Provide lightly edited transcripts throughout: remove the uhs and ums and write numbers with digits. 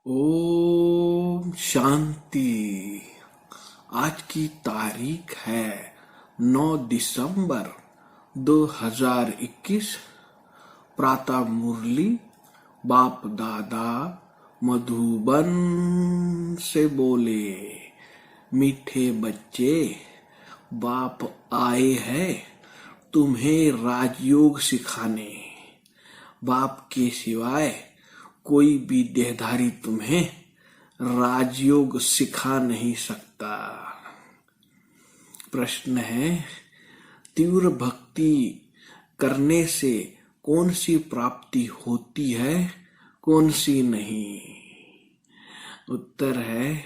ओम शांति। आज की तारीख है 9 दिसंबर 2021। प्रातः मुरली बाप दादा मधुबन से बोले, मीठे बच्चे, बाप आए हैं तुम्हें राजयोग सिखाने। बाप के सिवाय कोई भी देहधारी तुम्हें राजयोग सिखा नहीं सकता। प्रश्न है, तीव्र भक्ति करने से कौन सी प्राप्ति होती है, कौन सी नहीं? उत्तर है,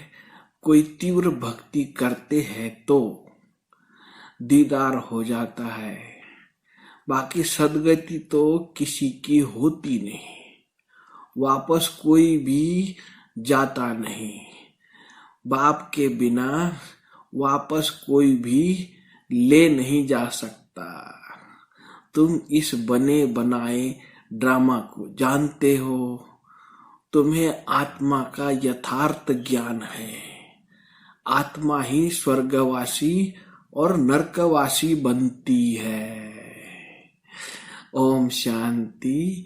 कोई तीव्र भक्ति करते हैं तो दीदार हो जाता है, बाकी सदगति तो किसी की होती नहीं। वापस कोई भी जाता नहीं। बाप के बिना वापस कोई भी ले नहीं जा सकता। तुम इस बने बनाए ड्रामा को जानते हो। तुम्हें आत्मा का यथार्थ ज्ञान है। आत्मा ही स्वर्गवासी और नरकवासी बनती है। ओम शांति।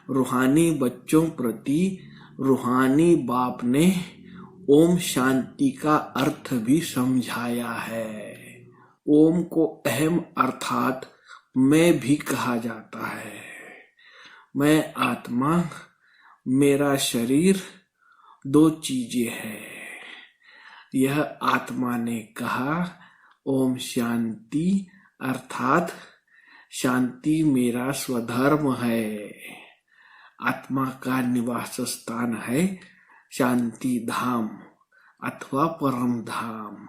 रूहानी बच्चों प्रति रूहानी बाप ने ओम शांति का अर्थ भी समझाया है। ओम को अहम अर्थात मैं भी कहा जाता है। मैं आत्मा, मेरा शरीर दो चीजें हैं। यह आत्मा ने कहा ओम शांति अर्थात शांति मेरा स्वधर्म है। आत्मा का निवास स्थान है शांति धाम अथवा परम धाम।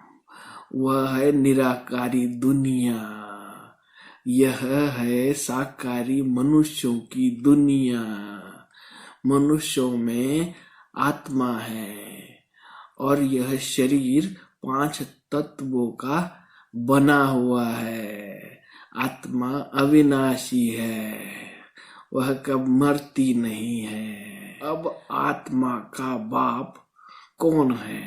वह है निराकारी दुनिया। यह है साकारी मनुष्यों की दुनिया। मनुष्यों में आत्मा है और यह शरीर 5 तत्वों का बना हुआ है। आत्मा अविनाशी है, वह कब मरती नहीं है। अब आत्मा का बाप कौन है?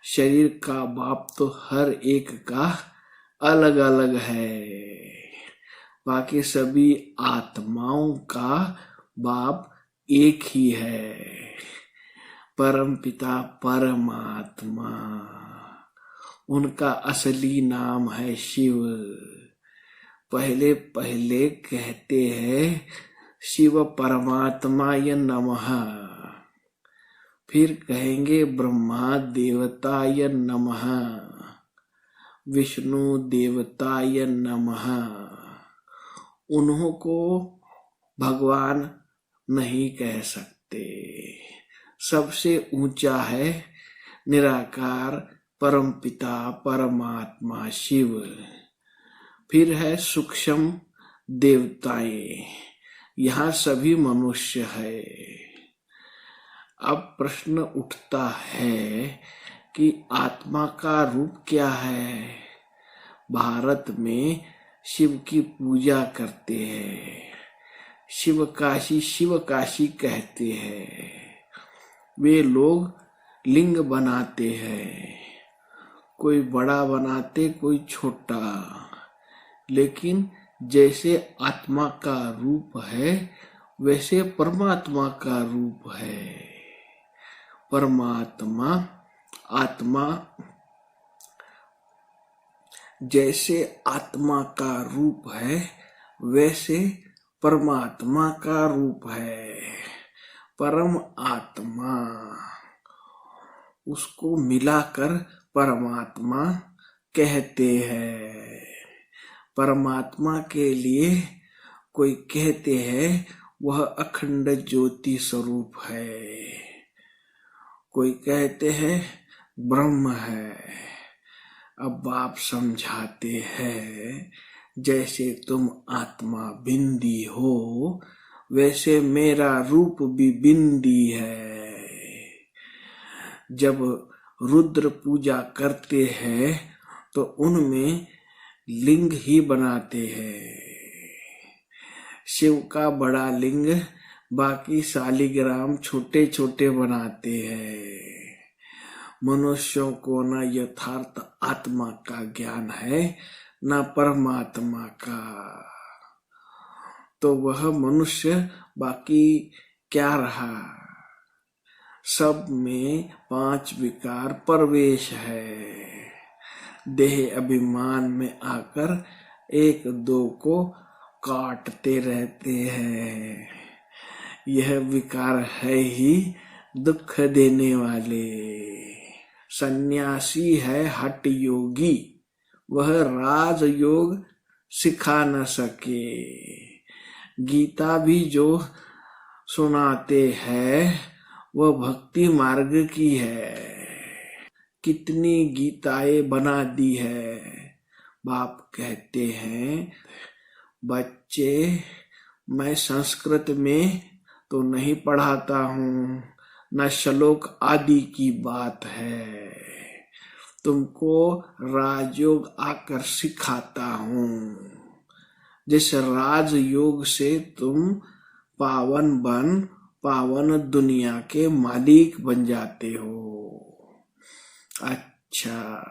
शरीर का बाप तो हर एक का अलग अलग है, बाकी सभी आत्माओं का बाप एक ही है, परमपिता परमात्मा। उनका असली नाम है शिव। पहले पहले कहते हैं शिव परमात्माय नमः, फिर कहेंगे ब्रह्मा देवताय नमः, विष्णु देवताय नमः। उन्हों को भगवान नहीं कह सकते। सबसे ऊंचा है निराकार परमपिता परमात्मा शिव। फिर है सूक्ष्म देवताएं। यहाँ सभी मनुष्य है। अब प्रश्न उठता है कि आत्मा का रूप क्या है? भारत में शिव की पूजा करते हैं। शिव काशी कहते हैं। वे लोग लिंग बनाते हैं, कोई बड़ा बनाते कोई छोटा, लेकिन जैसे आत्मा का रूप है वैसे परमात्मा का रूप है। परमात्मा आत्मा जैसे आत्मा का रूप है वैसे परमात्मा का रूप है। परम आत्मा, उसको मिलाकर परमात्मा कहते हैं। परमात्मा के लिए कोई कहते हैं वह अखंड ज्योति स्वरूप है, कोई कहते हैं ब्रह्म है। अब आप समझाते हैं, जैसे तुम आत्मा बिंदी हो वैसे मेरा रूप भी बिंदी है। जब रुद्र पूजा करते हैं तो उनमें लिंग ही बनाते हैं। शिव का बड़ा लिंग बाकी शालिग्राम छोटे छोटे बनाते हैं। मनुष्यों को न यथार्थ आत्मा का ज्ञान है न परमात्मा का, तो वह मनुष्य बाकी क्या रहा। सब में 5 विकार प्रवेश है। देह अभिमान में आकर 1-2 को काटते रहते हैं। यह विकार है ही दुख देने वाले। सन्यासी है हठ योगी, वह राज योग सिखा न सके। गीता भी जो सुनाते हैं वह भक्ति मार्ग की है। कितनी गीताएं बना दी है। बाप कहते हैं, बच्चे मैं संस्कृत में तो नहीं पढ़ाता हूँ, न श्लोक आदि की बात है, तुमको राजयोग आकर सिखाता हूँ। जिस राजयोग से तुम पावन दुनिया के मालिक बन जाते हो। अच्छा,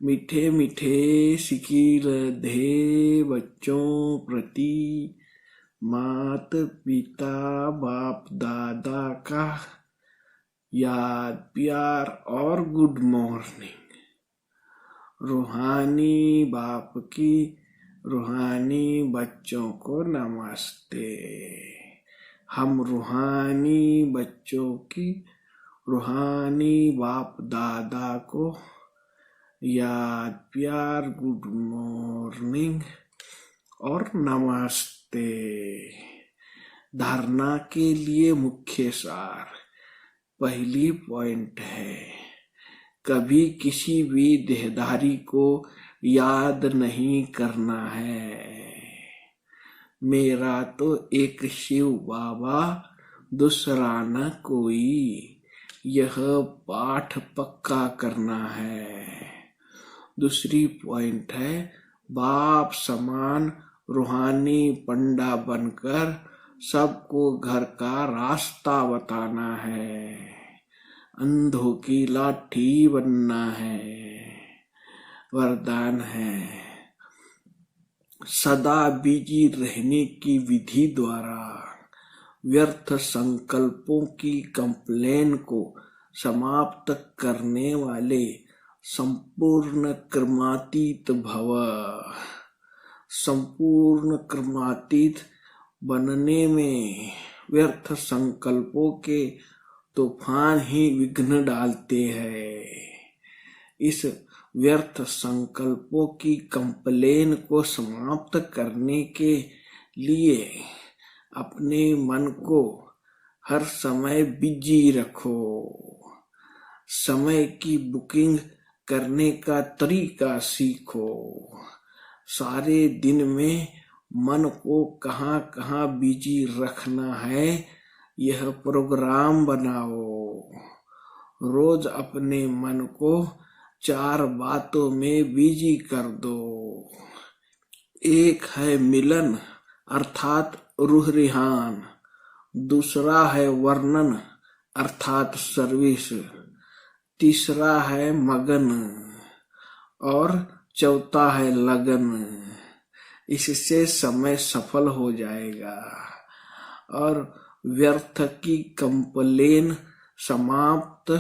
मीठे मीठे सिकीर दे बच्चों प्रति मात पिता बाप दादा का याद प्यार और गुड मॉर्निंग। रूहानी बाप की रूहानी बच्चों को नमस्ते। हम रूहानी बच्चों की रूहानी बाप दादा को याद प्यार गुड मॉर्निंग और नमस्ते। धारणा के लिए मुख्य सार। पहली पॉइंट है, कभी किसी भी देहधारी को याद नहीं करना है। मेरा तो एक शिव बाबा, दूसरा न कोई, यह पाठ पक्का करना है। दूसरी पॉइंट है, बाप समान रूहानी पंडा बनकर सबको घर का रास्ता बताना है। अंधों की लाठी बनना है। वरदान है, सदा बिजी रहने की विधि द्वारा व्यर्थ संकल्पों की कंप्लेन को समाप्त करने वाले संपूर्ण कर्मातीत भव। संपूर्ण कर्मातीत बनने में व्यर्थ संकल्पों के तूफान ही विघ्न डालते हैं। इस व्यर्थ संकल्पों की कंप्लेन को समाप्त करने के लिए अपने मन को हर समय बिजी रखो। समय की बुकिंग करने का तरीका सीखो। सारे दिन में मन को कहाँ कहाँ बिजी रखना है, यह प्रोग्राम बनाओ। रोज अपने मन को 4 बातों में बिजी कर दो। एक है मिलन अर्थात रूह रिहान, दूसरा है वर्णन अर्थात सर्विस, तीसरा है मगन और चौथा है लगन। इससे समय सफल हो जाएगा और व्यर्थ की कंप्लेन समाप्त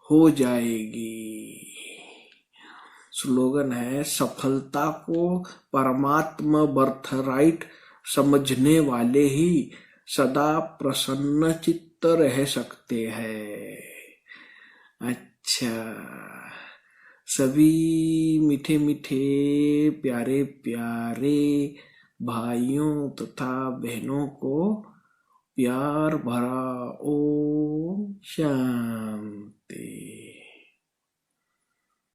हो जाएगी। स्लोगन है, सफलता को परमात्मा बर्थराइट समझने वाले ही सदा प्रसन्न चित्त रह सकते हैं। अच्छा, सभी मीठे मीठे प्यारे प्यारे भाइयों तथा बहनों को प्यार भरा ओम शांति।